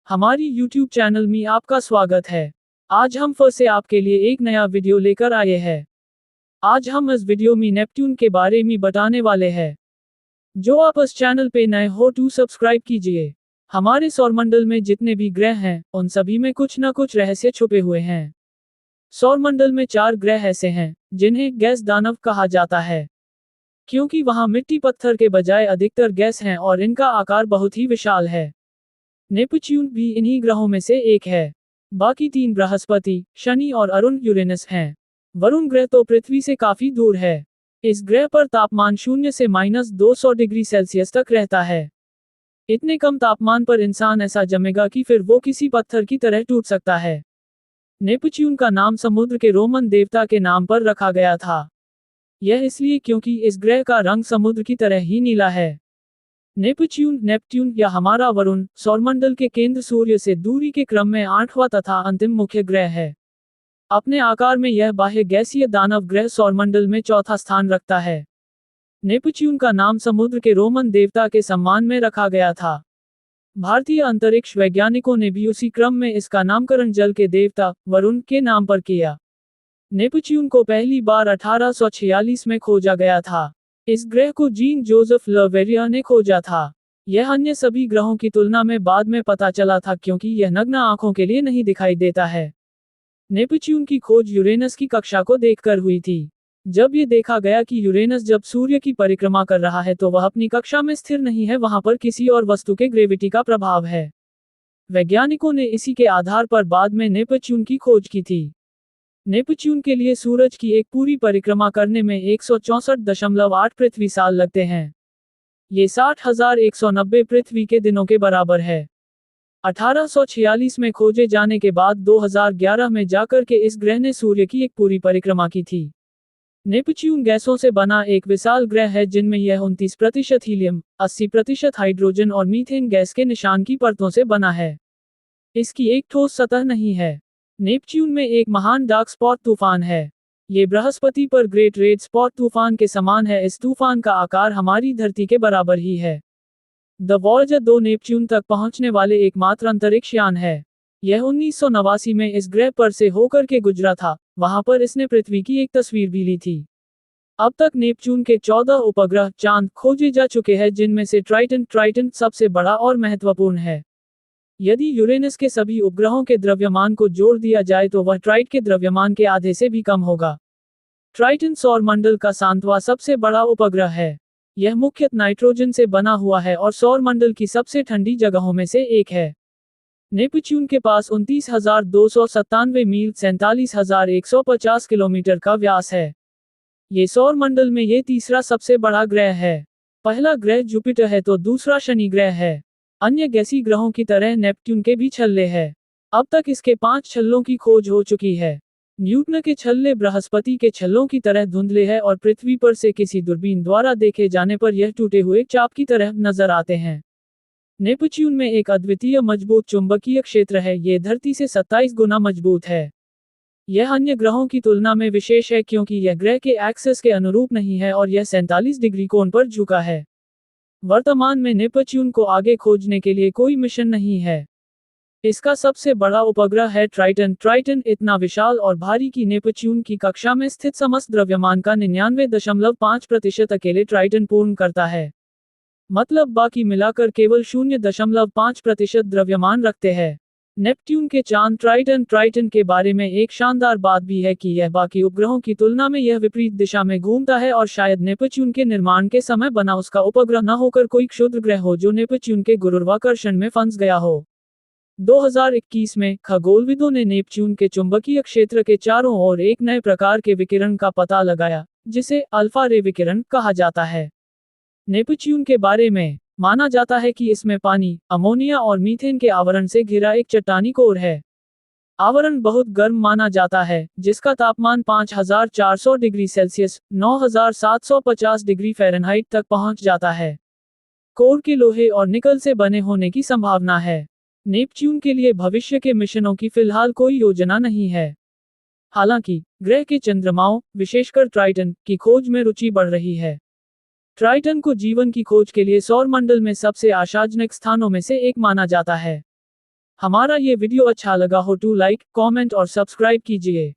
हमारी YouTube channel में आपका स्वागत है। आज हम फिर से आपके लिए एक नया वीडियो लेकर आए हैं। आज हम इस वीडियो में नेपट्यून के बारे में बताने वाले हैं। जो आप इस चैनल पे नए हो तो सब्सक्राइब कीजिए। हमारे सौरमंडल में जितने भी ग्रह हैं, उन सभी में कुछ न कुछ रहस्य छुपे हुए हैं। सौरमंडल में 4 ग्रह ऐसे हैं, जिन्हें गैस दानव कहा जाता है, क्योंकि वहां मिट्टी पत्थर के बजाय अधिकतर गैस हैं और इनका आकार बहुत ही विशाल है। नेपच्यून भी इन्हीं ग्रहों में से एक है। बाकी 3 बृहस्पति, शनि और अरुण यूरेनस हैं। वरुण ग्रह तो पृथ्वी से काफी दूर है। इस ग्रह पर तापमान 0 से -200 डिग्री सेल्सियस तक रहता है। इतने कम तापमान पर इंसान ऐसा जमेगा कि फिर वो किसी पत्थर की तरह टूट सकता है। नेपच्यून का नाम समुद्र के रोमन देवता के नाम पर रखा गया था। यह इसलिए क्योंकि इस ग्रह का रंग समुद्र की तरह ही नीला है। नेपट्यून या हमारा वरुण सौरमंडल के केंद्र सूर्य से दूरी के क्रम में 8वां तथा अंतिम मुख्य ग्रह है। अपने आकार में यह बाह्य गैसीय दानव ग्रह सौरमंडल में चौथा स्थान रखता है। नेपच्यून का नाम समुद्र के रोमन देवता के सम्मान में रखा गया था। भारतीय अंतरिक्ष वैज्ञानिकों ने भी उसी क्रम में इसका नामकरण जल के देवता वरुण के नाम पर किया। नेपच्यून को पहली बार 1846 में खोजा गया था। इस ग्रह को जीन जोसेफ लवेरिया ने खोजा था। यह अन्य सभी ग्रहों की तुलना में बाद में पता चला था, क्योंकि यह नग्न आंखों के लिए नहीं दिखाई देता है। नेपच्यून की खोज यूरेनस की कक्षा को देखकर हुई थी। जब ये देखा गया कि यूरेनस जब सूर्य की परिक्रमा कर रहा है तो वह अपनी कक्षा में स्थिर नहीं है, वहां पर किसी और वस्तु के ग्रेविटी का प्रभाव है। वैज्ञानिकों ने इसी के आधार पर बाद में नेपच्यून की खोज की थी। नेपच्यून के लिए सूरज की एक पूरी परिक्रमा करने में 164.8 पृथ्वी साल लगते हैं। ये 60,190 पृथ्वी के दिनों के बराबर है। 1846 में खोजे जाने के बाद 2011 में जाकर के इस ग्रह ने सूर्य की एक पूरी परिक्रमा की थी। नेपच्यून गैसों से बना एक विशाल ग्रह है, जिनमें यह 29% हीलियम, 80% हाइड्रोजन और मीथेन गैस के निशान की परतों से बना है। इसकी एक ठोस सतह नहीं है। नेपच्यून में एक महान डार्क स्पॉट तूफान है। ये बृहस्पति पर ग्रेट रेड स्पॉट तूफान के समान है। इस तूफान का आकार हमारी धरती के बराबर ही है। द वॉयेजर 2 नेपच्यून तक पहुंचने वाले एकमात्र अंतरिक्ष यान है। यह 1989 में इस ग्रह पर से होकर के गुजरा था। वहां पर इसने पृथ्वी की एक तस्वीर भी ली थी। अब तक नेपच्यून के 14 उपग्रह चांद खोजे जा चुके हैं, जिनमें से ट्राइटन सबसे बड़ा और महत्वपूर्ण है। यदि यूरेनस के सभी उपग्रहों के द्रव्यमान को जोड़ दिया जाए तो वह ट्राइट के द्रव्यमान के आधे से भी कम होगा। ट्राइटन सौरमंडल का 7वां सबसे बड़ा उपग्रह है। यह मुख्यतः नाइट्रोजन से बना हुआ है और सौरमंडल की सबसे ठंडी जगहों में से एक है। नेपच्यून के पास 29,297 मील 47,150 किलोमीटर का व्यास है। ये सौरमंडल में ये तीसरा सबसे बड़ा ग्रह है। पहला ग्रह जुपिटर है तो दूसरा शनि ग्रह है। अन्य गैसीय ग्रहों की तरह नेपट्यून के भी छल्ले हैं। अब तक इसके 5 छल्लों की खोज हो चुकी है। न्यूटन के छल्ले बृहस्पति के छल्लों की तरह धुंधले हैं और पृथ्वी पर से किसी दूरबीन द्वारा देखे जाने पर यह टूटे हुए चाप की तरह नजर आते हैं। नेपच्यून में एक अद्वितीय मजबूत चुंबकीय क्षेत्र है। ये धरती से 27 गुना मजबूत है। यह अन्य ग्रहों की तुलना में विशेष है, क्योंकि यह ग्रह के एक्सिस के अनुरूप नहीं है और यह 47 डिग्री कोण पर झुका है। वर्तमान में नेपच्यून को आगे खोजने के लिए कोई मिशन नहीं है। इसका सबसे बड़ा उपग्रह है ट्राइटन इतना विशाल और भारी कि नेपच्यून की कक्षा में स्थित समस्त द्रव्यमान का 99.5% अकेले ट्राइटन पूर्ण करता है। मतलब बाकी मिलाकर केवल 0.5% द्रव्यमान रखते हैं। नेपट्यून के चांद ट्राइटन के बारे में एक शानदार बात भी है कि यह बाकी उपग्रहों की तुलना में यह विपरीत दिशा में घूमता है और शायद नेपच्यून के निर्माण के समय बना उसका उपग्रह न होकर कोई क्षुद्र ग्रह हो जो नेपच्यून के गुरुत्वाकर्षण में फंस गया हो। 2021 में खगोलविदों ने नेपच्यून के चुंबकीय क्षेत्र के चारों ओर एक नए प्रकार के विकिरण का पता लगाया, जिसे अल्फा रे विकिरण कहा जाता है। नेपच्यून के बारे में माना जाता है कि इसमें पानी, अमोनिया और मीथेन के आवरण से घिरा एक चट्टानी कोर है। आवरण बहुत गर्म माना जाता है, जिसका तापमान 5,400 डिग्री सेल्सियस 9,750 डिग्री फ़ारेनहाइट तक पहुंच जाता है। कोर के लोहे और निकल से बने होने की संभावना है। नेपच्यून के लिए भविष्य के मिशनों की फिलहाल कोई योजना नहीं है। हालांकि ग्रह के चंद्रमाओं, विशेषकर ट्राइटन, की खोज में रुचि बढ़ रही है। ट्राइटन को जीवन की खोज के लिए सौरमंडल में सबसे आशाजनक स्थानों में से एक माना जाता है। हमारा ये वीडियो अच्छा लगा हो तो लाइक, कमेंट और सब्सक्राइब कीजिए।